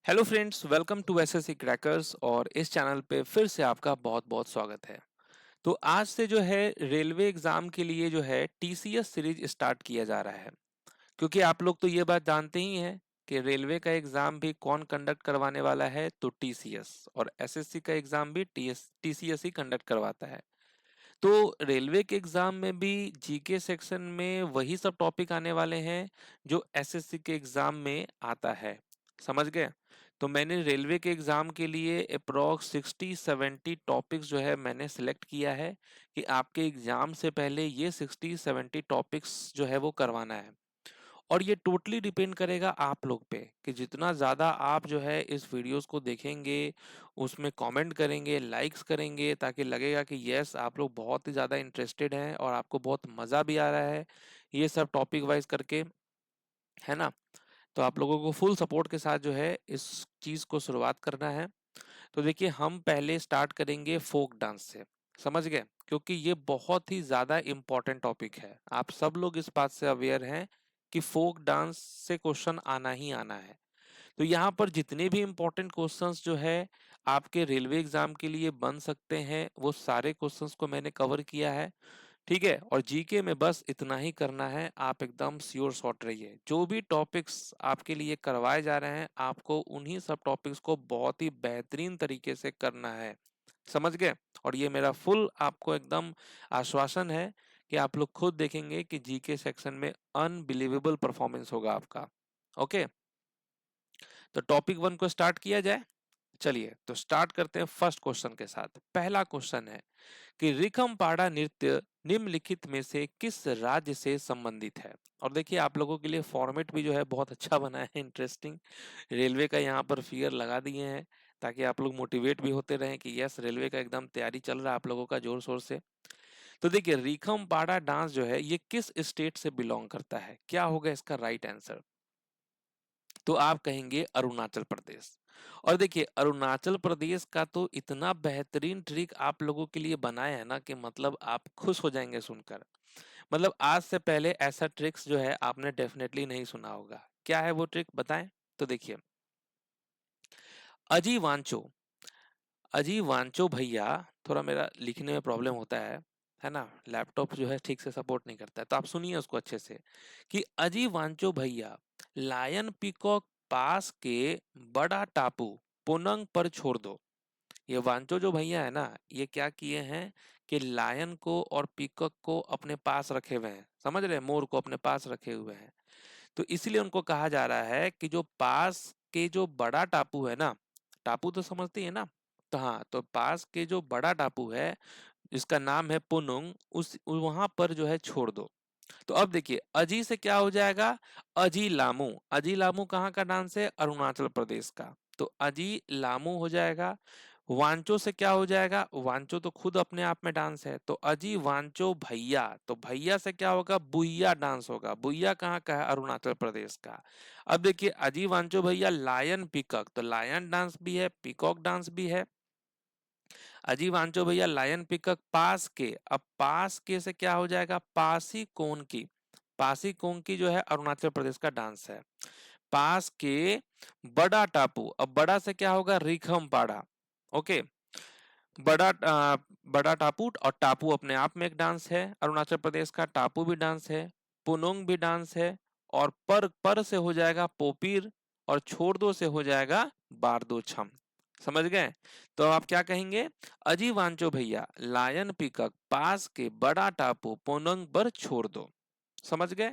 Hello friends, welcome to SSC crackers. और इस channel पे फिर से आपका बहुत बहुत स्वागत है। तो आज से जो है रेलवे एग्जाम के लिए जो है टीसीएस सीरीज स्टार्ट किया जा रहा है। क्योंकि आप लोग तो ये बात जानते ही हैं कि रेलवे का एग्जाम भी कौन कंडक्ट करवाने वाला है, तो टीसीएस। और एसएससी का एग्जाम भी टीसीएस ही कंडक्ट करवाता है। तो रेलवे के एग्जाम में भी जीके सेक्शन में वही सब टॉपिक आने वाले हैं जो एसएससी के एग्जाम में आता है। समझ गए? तो मैंने रेलवे के एग्जाम के लिए अप्रॉक्स 60-70 टॉपिक्स जो है मैंने सिलेक्ट किया है कि आपके एग्जाम से पहले ये 60-70 टॉपिक्स जो है वो करवाना है। और ये टोटली डिपेंड करेगा आप लोग पे कि जितना ज़्यादा आप जो है इस वीडियोस को देखेंगे, उसमें कमेंट करेंगे, लाइक्स करेंगे, ताकि लगेगा कि यस आप लोग बहुत ही ज़्यादा इंटरेस्टेड हैं और आपको बहुत मज़ा भी आ रहा है ये सब टॉपिक वाइज करके, है ना? तो आप लोगों को फुल सपोर्ट के साथ जो है इस चीज़ को शुरुआत करना है। तो देखिए, हम पहले स्टार्ट करेंगे फोक डांस से। समझ गए? क्योंकि ये बहुत ही ज़्यादा इम्पोर्टेंट टॉपिक है। आप सब लोग इस बात से अवेयर हैं कि फोक डांस से क्वेश्चन आना ही आना है। तो यहाँ पर जितने भी इम्पोर्टेंट क्वेश्चंस जो है आपके रेलवे एग्जाम के लिए बन सकते हैं, वो सारे क्वेश्चंस को मैंने कवर किया है। ठीक है? और जीके में बस इतना ही करना है, आप एकदम श्योर शॉट रहिए। जो भी टॉपिक्स आपके लिए करवाए जा रहे हैं, आपको उन्हीं सब टॉपिक्स को बहुत ही बेहतरीन तरीके से करना है। समझ गए? और ये मेरा फुल आपको एकदम आश्वासन है कि आप लोग खुद देखेंगे कि जीके सेक्शन में अनबिलीवेबल परफॉर्मेंस होगा आपका। ओके, तो टॉपिक वन को स्टार्ट किया जाए। चलिए तो स्टार्ट करते हैं फर्स्ट क्वेश्चन के साथ। पहला क्वेश्चन है कि रिखमपाड़ा नृत्य निम्नलिखित में से किस राज्य से संबंधित है? और देखिए, आप लोगों के लिए फॉर्मेट भी जो है बहुत अच्छा बना है, इंटरेस्टिंग। रेलवे का यहाँ पर फिगर लगा दिए हैं ताकि आप लोग मोटिवेट भी होते रहें कि यस रेलवे का एकदम तैयारी चल रहा है आप लोगों का जोर शोर से। तो देखिए, रिखमपाड़ा डांस जो है ये किस स्टेट से बिलोंग करता है? क्या होगा इसका राइट आंसर? तो आप कहेंगे अरुणाचल प्रदेश। और देखिए, अरुणाचल प्रदेश का तो इतना बेहतरीन ट्रिक आप लोगों के लिए बनाया है ना कि मतलब आप खुश हो जाएंगे सुनकर। मतलब आज से पहले ऐसा ट्रिक्स जो है आपने डेफिनेटली नहीं सुना होगा। क्या है वो ट्रिक, बताएं? तो देखिए, अजी वांचो, अजी वांचो भैया। थोड़ा मेरा लिखने में प्रॉब्लम होता है ना? लैपटॉप जो है ठीक से सपोर्ट नहीं करता है, तो आप सुनिए उसको अच्छे से कि अजी वांचो भैया लायन पीकॉक पास के बड़ा टापू पुनंग पर छोड़ दो। ये वांचो जो भैया है ना, ये क्या किए हैं कि लायन को और पीकॉक को अपने पास रखे हुए हैं। समझ रहे हैं? मोर को अपने पास रखे हुए हैं। तो इसलिए उनको कहा जा रहा है कि जो पास के जो बड़ा टापू है ना, टापू तो समझते हैं ना? तो हाँ, तो पास के जो बड़ा टापू है जिसका नाम है पुनुंग, उस वहां पर जो है छोड़ दो। तो अब देखिए, अजी से क्या हो जाएगा? अजी लामू। अजी लामू कहाँ का डांस है? अरुणाचल प्रदेश का। तो अजी लामू हो जाएगा। वांचो से क्या हो जाएगा? वांचो तो खुद अपने आप में डांस है, तो अजी वांचो भैया। तो भैया से क्या होगा? बुइया डांस होगा। बुइया कहाँ का है? अरुणाचल प्रदेश का। अब देखिए, अजी वांचो भैया लायन पिकॉक, तो लायन डांस भी है, पिकॉक डांस भी है। अजी वांचो भैया लायन पिकॉक पास के। अब पास के से क्या हो जाएगा? पासी कोन की। पासी कोंकी जो है अरुणाचल प्रदेश का डांस है। पास के बड़ा टापू, अब बड़ा से क्या होगा? रिखमपाड़ा। ओके, बड़ा टापू। और टापू अपने आप में एक डांस है अरुणाचल प्रदेश का, टापू भी डांस है, पुनोंग भी डांस है। और पर से हो जाएगा पोपीर, और छोड़ दो से हो जाएगा बारदो छम। समझ गए? तो आप क्या कहेंगे? अजी वांचो भैया लायन पिकक पास के बड़ा टापू पोनंग पर छोड़ दो। समझ गए?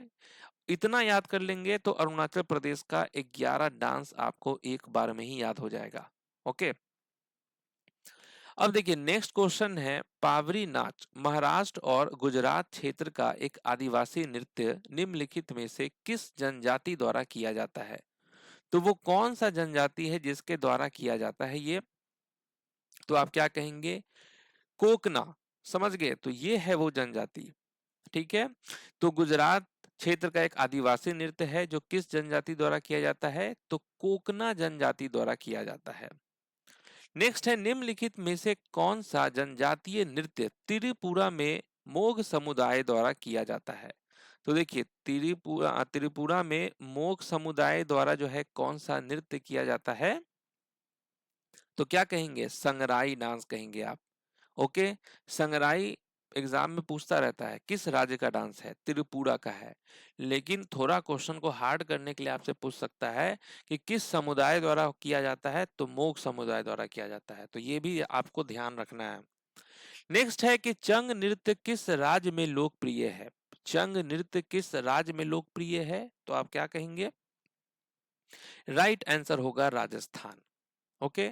इतना याद कर लेंगे तो अरुणाचल प्रदेश का 11 डांस आपको एक बार में ही याद हो जाएगा। ओके, अब देखिए नेक्स्ट क्वेश्चन है, पावरी नाच महाराष्ट्र और गुजरात क्षेत्र का एक आदिवासी नृत्य निम्नलिखित में से किस जनजाति द्वारा किया जाता है? तो वो कौन सा जनजाति है जिसके द्वारा किया जाता है ये? तो आप क्या कहेंगे? कोकना। समझ गए? तो ये है वो जनजाति। ठीक है, तो गुजरात क्षेत्र का एक आदिवासी नृत्य है जो किस जनजाति द्वारा किया जाता है? तो कोकना जनजाति द्वारा किया जाता है। नेक्स्ट है, निम्नलिखित में से कौन सा जनजातीय नृत्य त्रिपुरा में मोग समुदाय द्वारा किया जाता है? तो देखिए त्रिपुरा में मोग समुदाय द्वारा जो है कौन सा नृत्य किया जाता है? तो क्या कहेंगे? संगराई डांस कहेंगे आप। ओके, संगराई एग्जाम में पूछता रहता है किस राज्य का डांस है, त्रिपुरा का है। लेकिन थोड़ा क्वेश्चन को हार्ड करने के लिए आपसे पूछ सकता है कि किस समुदाय द्वारा किया जाता है, तो मोग समुदाय द्वारा किया जाता है। तो ये भी आपको ध्यान रखना है। नेक्स्ट है कि चंग नृत्य किस राज्य में लोकप्रिय है? चंग नृत्य किस राज्य में लोकप्रिय है? तो आप क्या कहेंगे? राइट आंसर होगा राजस्थान। ओके,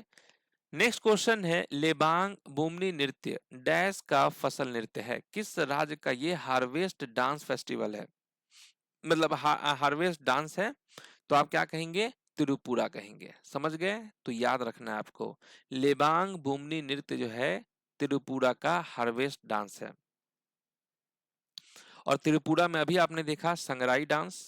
नेक्स्ट क्वेश्चन है लेबांग बुमनी नृत्य डैश का फसल नृत्य है, किस राज्य का ये हार्वेस्ट डांस फेस्टिवल है, मतलब हार्वेस्ट डांस है। तो आप क्या कहेंगे? त्रिपुरा कहेंगे। समझ गए? तो याद रखना है आपको, लेबांग बुमनी नृत्य जो है त्रिपुरा का हार्वेस्ट डांस है। और त्रिपुरा में अभी आपने देखा संगराई डांस।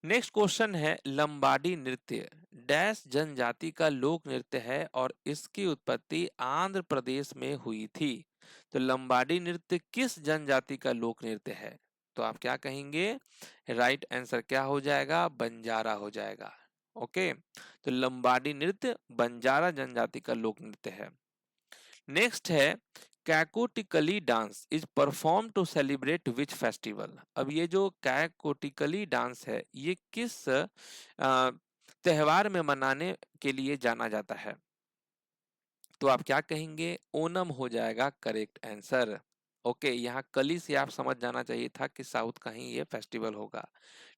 नेक्स्ट क्वेश्चन है लंबाडी नृत्य डैश जनजाति का लोक नृत्य है और इसकी उत्पत्ति आंध्र प्रदेश में हुई थी। तो लंबाडी नृत्य किस जनजाति का लोक नृत्य है? तो आप क्या कहेंगे? राइट आंसर क्या हो जाएगा? बंजारा हो जाएगा। ओके, तो लंबाडी नृत्य बंजारा जनजाति का लोक नृत्य है। नेक्स्ट है Kaikottikali dance is perform to celebrate which festival. अब ये जो कैकोटिकली डांस है ये किस त्योहार में मनाने के लिए जाना जाता है? तो आप क्या कहेंगे? ओनम हो जाएगा करेक्ट आंसर। ओके, यहाँ कली से आप समझ जाना चाहिए था कि साउथ का ही ये फेस्टिवल होगा।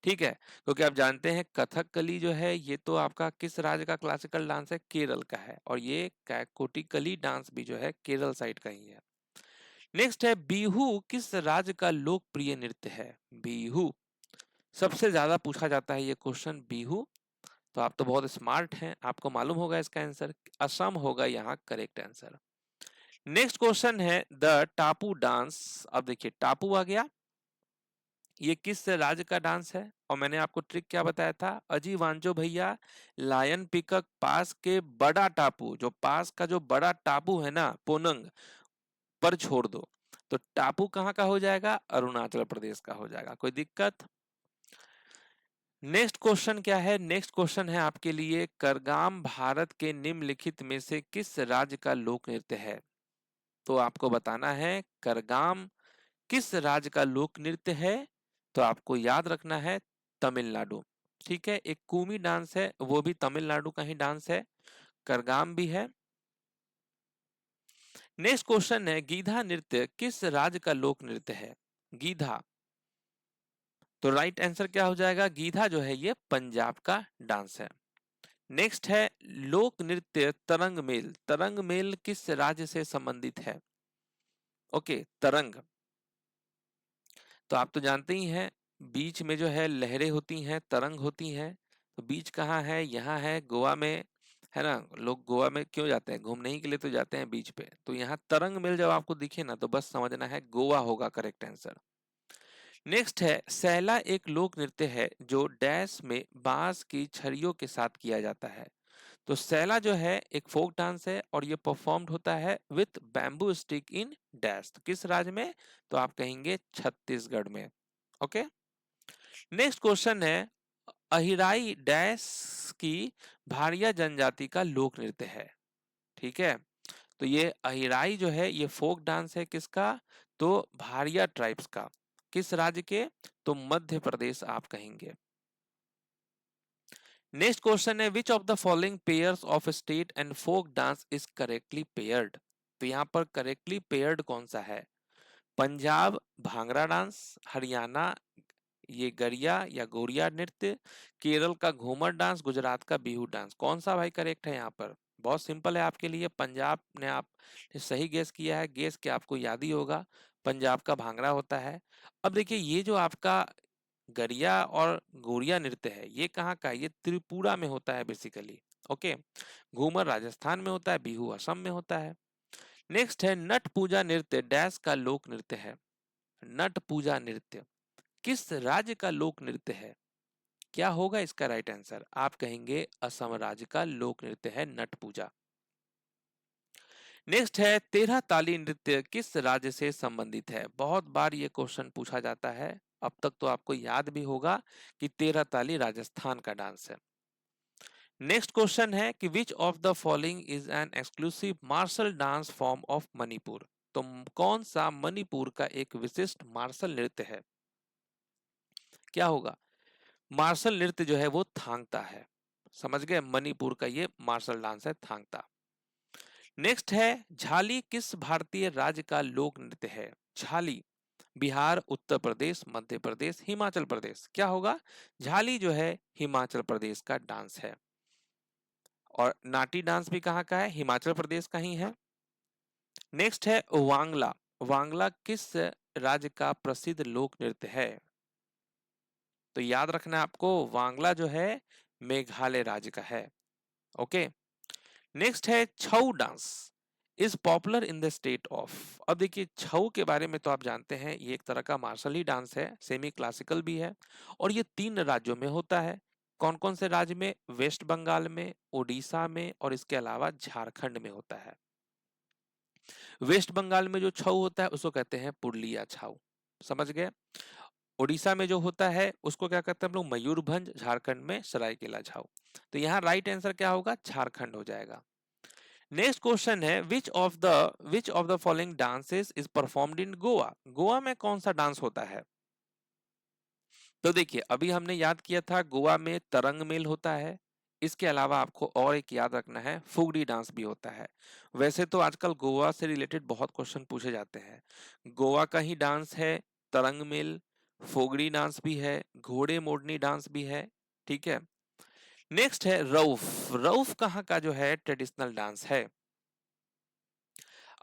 ठीक है, क्योंकि आप जानते हैं कथकली जो है ये तो आपका किस राज्य का क्लासिकल डांस है? केरल का है। और ये कैकोटिकली डांस भी जो है केरल साइड का ही है। नेक्स्ट है बिहू किस राज्य का लोकप्रिय नृत्य है? बिहू सबसे ज्यादा पूछा जाता है ये क्वेश्चन, बिहू। तो आप तो बहुत स्मार्ट हैं, आपको मालूम होगा इसका आंसर। असम होगा यहाँ करेक्ट आंसर। नेक्स्ट क्वेश्चन है द टापू डांस। अब देखिए टापू आ गया, ये किस राज्य का डांस है? और मैंने आपको ट्रिक क्या बताया था? अजी वांचो भैया, लायन पिकक पास के बड़ा टापू, जो पास का जो बड़ा टापू है ना पोनंग पर छोड़ दो। तो टापू कहाँ का हो जाएगा? अरुणाचल प्रदेश का हो जाएगा। कोई दिक्कत? नेक्स्ट क्वेश्चन क्या है? नेक्स्ट क्वेश्चन है आपके लिए करगाम भारत के निम्नलिखित में से किस राज्य का लोक नृत्य है? तो आपको बताना है करगाम किस राज्य का लोक नृत्य है। तो आपको याद रखना है तमिलनाडु। ठीक है, एक कूमी डांस है वो भी तमिलनाडु का ही डांस है, करगाम भी है। नेक्स्ट क्वेश्चन है गीधा नृत्य किस राज्य का लोक नृत्य है? गीधा, तो राइट आंसर क्या हो जाएगा? गीधा जो है ये पंजाब का डांस है। नेक्स्ट है लोक नृत्य तरंग मेल। तरंग मेल किस राज्य से संबंधित है? ओके, तरंग, तो आप तो जानते ही हैं बीच में जो है लहरें होती हैं, तरंग होती हैं। तो बीच कहाँ है? यहाँ है गोवा में, है ना। लोग गोवा में क्यों जाते हैं? घूमने ही के लिए तो जाते हैं बीच पे। तो यहाँ तरंग मेल जब आपको दिखे ना तो बस समझना है गोवा होगा करेक्ट आंसर। नेक्स्ट है सैला एक लोक नृत्य है जो डैश में बांस की छड़ियों के साथ किया जाता है। तो सैला जो है एक फोक डांस है और ये परफॉर्म्ड होता है with bamboo stick in dash. तो किस राज्य में? तो आप कहेंगे छत्तीसगढ़ में। ओके, नेक्स्ट क्वेश्चन है अहिराई डैश की भारिया जनजाति का लोक नृत्य है। ठीक है, तो ये अहिराई जो है ये फोक डांस है किसका? तो भारिया ट्राइब्स का। किस राज्य के? तो मध्य प्रदेश आप कहेंगे। नेक्स्ट क्वेश्चन है which of the following pairs of state and folk dance is correctly paired. तो यहाँ पर करेक्टली पेयर्ड कौन सा है? पंजाब भांगड़ा डांस, हरियाणा ये गरिया या गोरिया नृत्य, केरल का घूमर डांस, गुजरात का बिहू डांस। कौन सा भाई करेक्ट है यहाँ पर? बहुत सिंपल है आपके लिए, पंजाब ने आप सही गेस किया है। गेस के आपको याद ही होगा, पंजाब का भांगड़ा होता है। अब देखिए ये जो आपका गरिया और गोरिया नृत्य है ये कहाँ का है? ये त्रिपुरा में होता है बेसिकली। ओके, घूमर राजस्थान में होता है, बिहू असम में होता है। नेक्स्ट है नट पूजा नृत्य डैश का लोक नृत्य है। नट पूजा नृत्य किस राज्य का लोक नृत्य है? क्या होगा इसका राइट आंसर? आप कहेंगे असम राज्य का लोक नृत्य है नट पूजा। नेक्स्ट है तेरह ताली नृत्य किस राज्य से संबंधित है? बहुत बार ये क्वेश्चन पूछा जाता है अब तक तो आपको याद भी होगा कि 13 ताली राजस्थान का डांस है। नेक्स्ट क्वेश्चन है कि which of the following is an exclusive martial dance form of Manipur. तो कौन सा मणिपुर का एक विशिष्ट मार्शल नृत्य है? क्या होगा? मार्शल नृत्य जो है वो थांगता है। समझ गए, मणिपुर का ये मार्शल डांस है थांगता। नेक्स्ट है झाली किस भारतीय राज्य का लोक नृत्य है? झाली बिहार, उत्तर प्रदेश, मध्य प्रदेश, हिमाचल प्रदेश। क्या होगा? झाली जो है हिमाचल प्रदेश का डांस है। और नाटी डांस भी कहाँ का है? हिमाचल प्रदेश का ही है। नेक्स्ट है वांगला। वांगला किस राज्य का प्रसिद्ध लोक नृत्य है? तो याद रखना है आपको, वांगला जो है मेघालय राज्य का है। ओके। नेक्स्ट है Chhau dance is popular in the state of. अब देखिए, छऊ के बारे में तो आप जानते हैं, ये एक तरह का मार्शल ही डांस है, सेमी क्लासिकल भी है, और ये 3 राज्यों में होता है। कौन कौन से राज्य में? वेस्ट बंगाल में, उड़ीसा में, और इसके अलावा झारखंड में होता है। वेस्ट बंगाल में जो छऊ होता है उसको कहते हैं पुरलिया छऊ। समझ गए? उड़ीसा में जो होता है उसको क्या कहते हैं हम लोग? मयूरभंज। झारखंड में सरायकेला छऊ। तो यहाँ राइट आंसर क्या होगा? झारखंड हो जाएगा। नेक्स्ट क्वेश्चन है which of the following dances is performed in Goa. Goa में कौन सा डांस होता है? तो देखिए, अभी हमने याद किया था गोवा में तरंग मेल होता है। इसके अलावा आपको और एक याद रखना है, फुगड़ी डांस भी होता है। वैसे तो आजकल गोवा से रिलेटेड बहुत क्वेश्चन पूछे जाते हैं। गोवा का ही डांस है तरंग मेल, फुगड़ी डांस भी है, घोड़े मोडनी डांस भी है। ठीक है। नेक्स्ट है रऊफ। रऊफ कहाँ का जो है ट्रेडिशनल डांस है?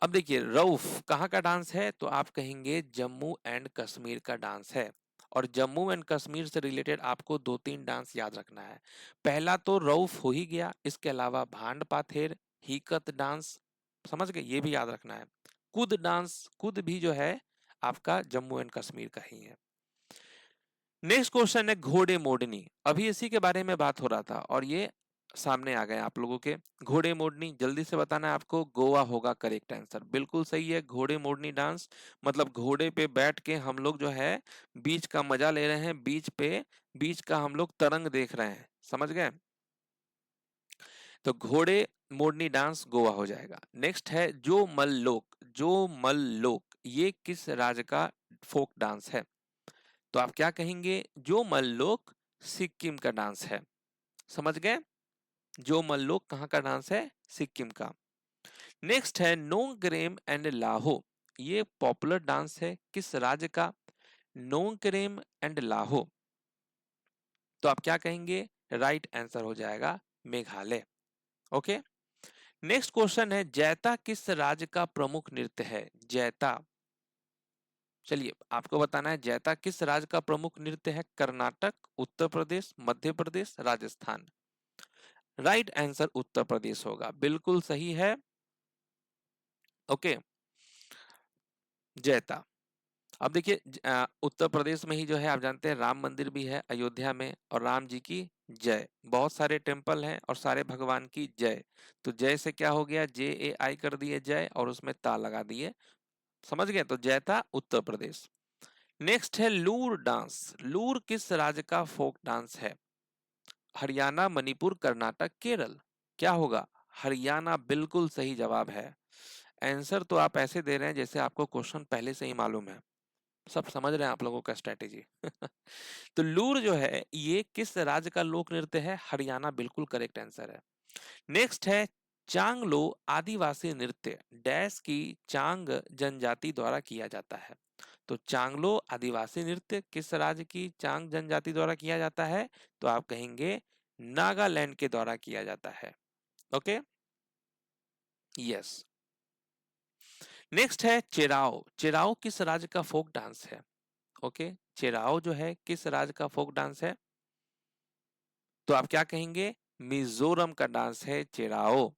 अब देखिए, रऊफ कहाँ का डांस है? तो आप कहेंगे जम्मू एंड कश्मीर का डांस है। और जम्मू एंड कश्मीर से रिलेटेड आपको 2-3 डांस याद रखना है। पहला तो रऊफ हो ही गया, इसके अलावा भांड पाथेर, हिकत डांस, समझ गए, ये भी याद रखना है। कुद डांस, कुद भी जो है आपका जम्मू एंड कश्मीर का ही है। नेक्स्ट क्वेश्चन है घोड़े मोडनी। अभी इसी के बारे में बात हो रहा था और ये सामने आ गए आप लोगों के। घोड़े मोडनी जल्दी से बताना है आपको। गोवा होगा करेक्ट आंसर, बिल्कुल सही है। घोड़े मोडनी डांस मतलब घोड़े पे बैठ के हम लोग जो है बीच का मजा ले रहे हैं, बीच का हम लोग तरंग देख रहे हैं। समझ गए? तो घोड़े मोडनी डांस गोवा हो जाएगा। नेक्स्ट है जो मल्लोक। जो मल्लोक ये किस राज्य का फोक डांस है? तो आप क्या कहेंगे? जो मल्लोक सिक्किम का डांस है। समझ गए? जो मल्लोक कहाँ का डांस है? सिक्किम का। नेक्स्ट है नोंगक्रेम एंड लाहो। ये पॉपुलर डांस है किस राज्य का? नोंगक्रेम एंड लाहो। तो आप क्या कहेंगे? राइट आंसर हो जाएगा मेघालय। ओके। नेक्स्ट क्वेश्चन है जैता किस राज्य का प्रमुख नृत्य है? जैता, चलिए आपको बताना है जैता किस राज्य का प्रमुख नृत्य है? कर्नाटक, उत्तर प्रदेश, मध्य प्रदेश, राजस्थान। राइट आंसर उत्तर प्रदेश होगा, बिल्कुल सही है। ओके। जैता। अब देखिए उत्तर प्रदेश में ही जो है आप जानते हैं राम मंदिर भी है अयोध्या में, और राम जी की जय, बहुत सारे टेम्पल हैं और सारे भगवान की जय। तो जय से क्या हो गया? JAI कर दिए जय और उसमें ता लगा दिए। समझ गए? तो जैता उत्तर प्रदेश। नेक्स्ट है लूर डांस। लूर किस राज्य का फोक डांस है? हरियाणा, मणिपुर, कर्नाटक, केरल। क्या होगा? हरियाणा बिल्कुल सही जवाब है। आंसर तो आप ऐसे दे रहे हैं जैसे आपको क्वेश्चन पहले से ही मालूम है। सब समझ रहे हैं आप लोगों का स्ट्रेटेजी। तो लूर जो है ये किस राज्य का लोक नृत्य है? हरियाणा बिल्कुल करेक्ट आंसर है। नेक्स्ट है चांगलो आदिवासी नृत्य डैश की चांग जनजाति द्वारा किया जाता है। तो चांगलो आदिवासी नृत्य किस राज्य की चांग जनजाति द्वारा किया जाता है? तो आप कहेंगे नागालैंड के द्वारा किया जाता है। ओके। यस। नेक्स्ट है चेराओ। चेराओ किस राज्य का फोक डांस है? ओके। चेराओ जो है किस राज्य का फोक डांस है? तो आप क्या कहेंगे? मिजोरम का डांस है चेराओ।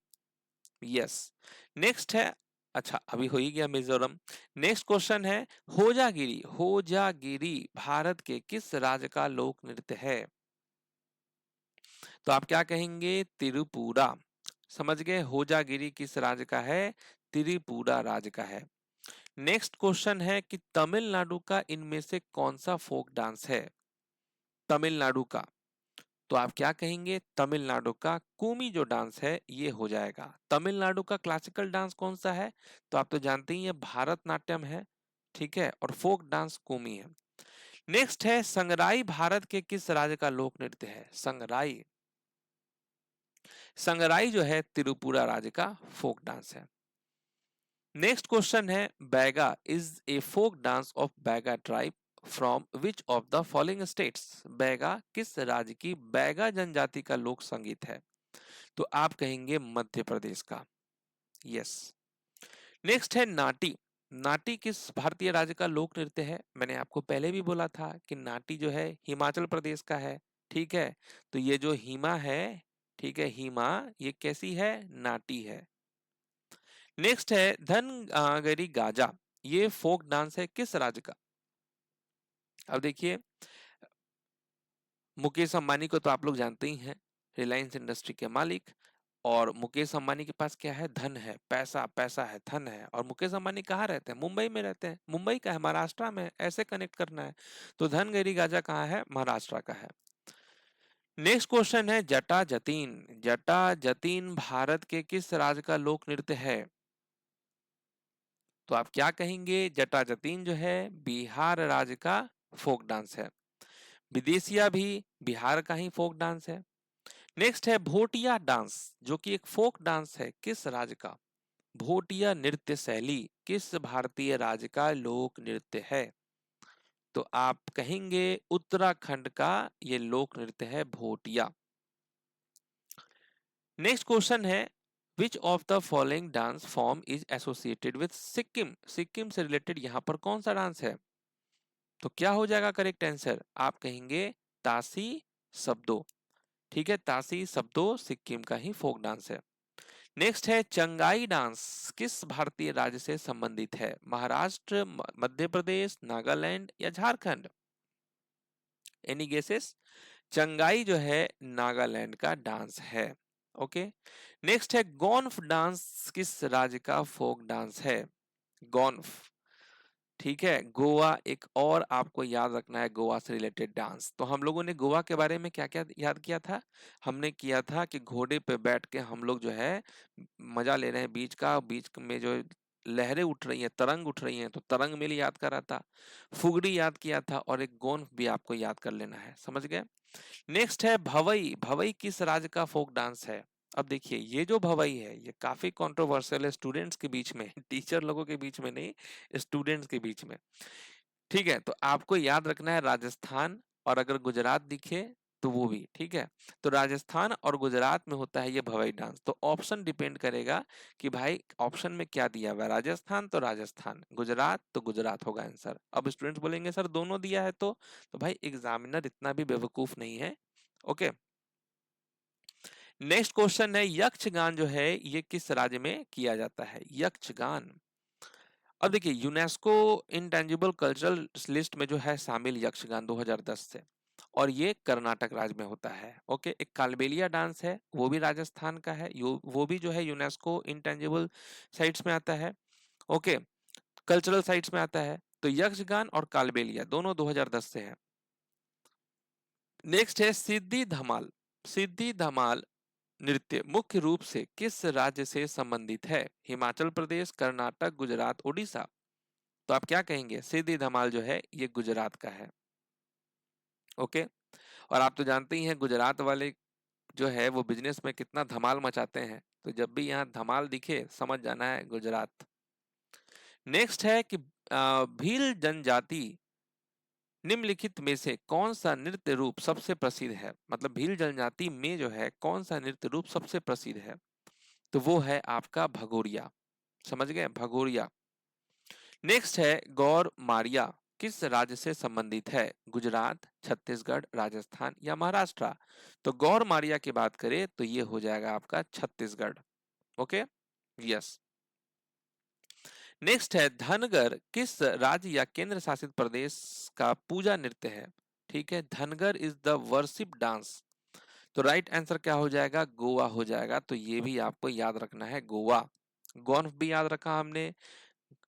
यस। नेक्स्ट है, अच्छा अभी हो ही गया मिजोरम। नेक्स्ट क्वेश्चन है होजागिरी। होजागिरी भारत के किस राज्य का लोक नृत्य है? तो आप क्या कहेंगे? त्रिपुरा। समझ गए? होजागिरी किस राज्य का है? त्रिपुरा राज्य का है। नेक्स्ट क्वेश्चन है कि तमिलनाडु का इनमें से कौन सा फोक डांस है? तमिलनाडु का, तो आप क्या कहेंगे? तमिलनाडु का कूमी जो डांस है ये हो जाएगा। तमिलनाडु का क्लासिकल डांस कौन सा है? तो आप तो जानते ही हैं भारतनाट्यम है, ठीक है, और फोक डांस कूमी है। नेक्स्ट है संगराई भारत के किस राज्य का लोक नृत्य है? संगराई, संगराई जो है त्रिपुरा राज्य का फोक डांस है। नेक्स्ट क्वेश्चन है Baiga is a folk dance of Baiga tribe from which of the following states? Baiga किस राज्य की बैगा जनजाति का लोक संगीत है? तो आप कहेंगे मध्य प्रदेश का। यस। नेक्स्ट है नाटी, नाटी किस भारतीय राज्य का लोक नृत्य है? मैंने आपको पहले भी बोला था कि नाटी जो है हिमाचल प्रदेश का है, ठीक है। तो ये जो हिमा है, ठीक है, हिमा ये कैसी है? नाटी है। नेक्स्ट है धनगरी गाजा, ये फोक डांस है किस राज्य का? अब देखिए, मुकेश अंबानी को तो आप लोग जानते ही हैं, रिलायंस इंडस्ट्री के मालिक। और मुकेश अंबानी के पास क्या है? धन है, पैसा, पैसा है, धन है। और मुकेश अंबानी कहाँ रहते हैं? मुंबई में रहते हैं। मुंबई का है, महाराष्ट्र में है, ऐसे कनेक्ट करना है। तो धनगरी गाजा कहाँ है? महाराष्ट्र का है। नेक्स्ट क्वेश्चन है जटा जतीन, जटा जतीन भारत के किस राज्य का लोक नृत्य है? तो आप क्या कहेंगे? जटा जतीन जो है बिहार राज्य का फोक डांस है। विदेशिया भी बिहार का ही फोक डांस है। नेक्स्ट है भोटिया डांस, जो कि एक फोक डांस है, किस राज्य का? भोटिया नृत्य शैली किस भारतीय राज्य का लोक नृत्य है? तो आप कहेंगे उत्तराखंड का ये लोक नृत्य है भोटिया। नेक्स्ट क्वेश्चन है which of the following dance form is associated with Sikkim? Sikkim से रिलेटेड यहाँ पर कौन सा डांस है? तो क्या हो जाएगा करेक्ट आंसर? आप कहेंगे तासी शब्दो, ठीक है, तासी शब्दो सिक्किम का ही फोक डांस है। नेक्स्ट है चंगाई डांस किस भारतीय राज्य से संबंधित है? महाराष्ट्र, मध्य प्रदेश, नागालैंड या झारखंड? Any guesses? चंगाई जो है नागालैंड का डांस है। ओके। नेक्स्ट है गोन्फ डांस किस राज्य का फोक डांस है? गोन्फ, ठीक है, गोवा। एक और आपको याद रखना है गोवा से रिलेटेड डांस। तो हम लोगों ने गोवा के बारे में क्या क्या याद किया था? हमने किया था कि घोड़े पे बैठ के हम लोग जो है मजा ले रहे हैं बीच का, बीच में जो लहरें उठ रही हैं, तरंग उठ रही हैं, तो तरंग मेल याद करा था, फुगड़ी याद किया था, और एक गोंफ भी आपको याद कर लेना है। समझ गए? नेक्स्ट है भवई, भवई किस राज्य का फोक डांस है? अब देखिए ये जो भवई है ये काफी कंट्रोवर्शियल है स्टूडेंट्स के बीच में, टीचर लोगों के बीच में नहीं, स्टूडेंट्स के बीच में। ठीक है, तो आपको याद रखना है राजस्थान, और अगर गुजरात दिखे तो वो भी, ठीक है। तो राजस्थान और गुजरात में होता है ये भवई डांस। तो ऑप्शन डिपेंड करेगा कि भाई ऑप्शन में क्या दिया हुआ है, राजस्थान तो राजस्थान, गुजरात तो गुजरात होगा आंसर। अब स्टूडेंट्स बोलेंगे सर दोनों दिया है तो भाई एग्जामिनर इतना भी बेवकूफ नहीं है। ओके। नेक्स्ट क्वेश्चन है यक्षगान जो है ये किस राज्य में किया जाता है? यक्षगान, अब देखिए यूनेस्को इंटेंजिबल कल्चरल लिस्ट में जो है शामिल यक्षगान 2010 से, और ये कर्नाटक राज्य में होता है। ओके। एक कालबेलिया डांस है, वो भी राजस्थान का है, वो भी जो है यूनेस्को इंटेंजिबल साइट्स में आता है। ओके, कल्चरल साइट्स में आता है। तो यक्षगान और कालबेलिया दोनों 2010 से है। नेक्स्ट है सिद्धि धमाल, सिद्धि धमाल नृत्य मुख्य रूप से किस राज्य से संबंधित है? हिमाचल प्रदेश, कर्नाटक, गुजरात, उड़ीसा? तो आप क्या कहेंगे? सिद्धि धमाल जो है ये गुजरात का है। ओके। और आप तो जानते ही हैं गुजरात वाले जो है वो बिजनेस में कितना धमाल मचाते हैं, तो जब भी यहाँ धमाल दिखे समझ जाना है गुजरात। नेक्स्ट है कि भील जनजाति निम्नलिखित में से कौन सा नृत्य रूप सबसे प्रसिद्ध है? मतलब भील जनजाति में जो है कौन सा नृत्य रूप सबसे प्रसिद्ध है? तो वो है आपका भगोरिया। समझ गए? भगोरिया। नेक्स्ट है गौर मारिया किस राज्य से संबंधित है? गुजरात, छत्तीसगढ़, राजस्थान या महाराष्ट्र? तो गौर मारिया की बात करें तो ये हो जाएगा आपका छत्तीसगढ़। ओके। यस। नेक्स्ट है धनगर किस राज्य या केंद्र शासित प्रदेश का पूजा नृत्य है? ठीक है, Dhangar is the worship dance. तो राइट आंसर क्या हो जाएगा? गोवा हो जाएगा। तो ये भी आपको याद रखना है, गोवा। गोन्फ भी याद रखा हमने,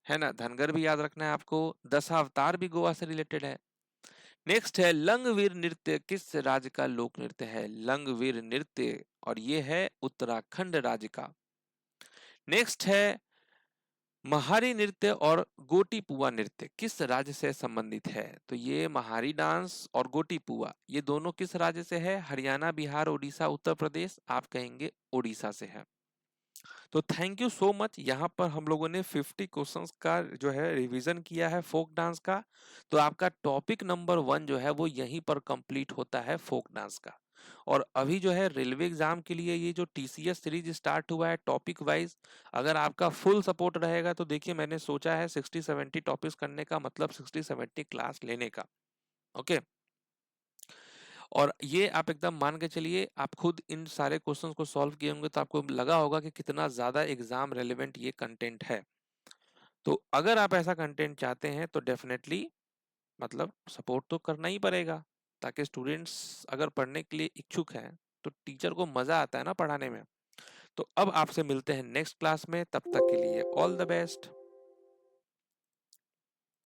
है ना। धनगर भी याद रखना है आपको। दशावतार भी गोवा से रिलेटेड है। नेक्स्ट है लंगवीर नृत्य किस राज्य का लोक नृत्य है। लंगवीर नृत्य, और ये है उत्तराखंड राज्य का। नेक्स्ट है महारी नृत्य और गोटीपुआ नृत्य किस राज्य से संबंधित है। तो ये महारी डांस और गोटीपुआ ये दोनों किस राज्य से है। हरियाणा, बिहार, उड़ीसा, उत्तर प्रदेश। आप कहेंगे उड़ीसा से है। तो थैंक यू सो मच। यहाँ पर हम लोगों ने 50 क्वेश्चंस का जो है रिवीजन किया है फोक डांस का। तो आपका टॉपिक नंबर 1 जो है वो यहीं पर कंप्लीट होता है फोक डांस का। और अभी जो है रेलवे एग्जाम के लिए ये जो टीसीएस सीरीज स्टार्ट हुआ है टॉपिक वाइज, अगर आपका फुल सपोर्ट रहेगा तो देखिए मैंने सोचा है 60-70 टॉपिक्स करने का, मतलब 60-70 क्लास लेने का। ओके। और ये आप एकदम मान के चलिए, आप खुद इन सारे क्वेश्चंस को सॉल्व किए होंगे तो आपको लगा होगा कि कितना ज्यादा एग्जाम रेलेवेंट ये कंटेंट है। तो अगर आप ऐसा कंटेंट चाहते हैं तो डेफिनेटली मतलब सपोर्ट तो करना ही पड़ेगा, ताकि स्टूडेंट्स अगर पढ़ने के लिए इच्छुक हैं तो टीचर को मजा आता है ना पढ़ाने में। तो अब आपसे मिलते हैं नेक्स्ट क्लास में, तब तक के लिए ऑल द बेस्ट।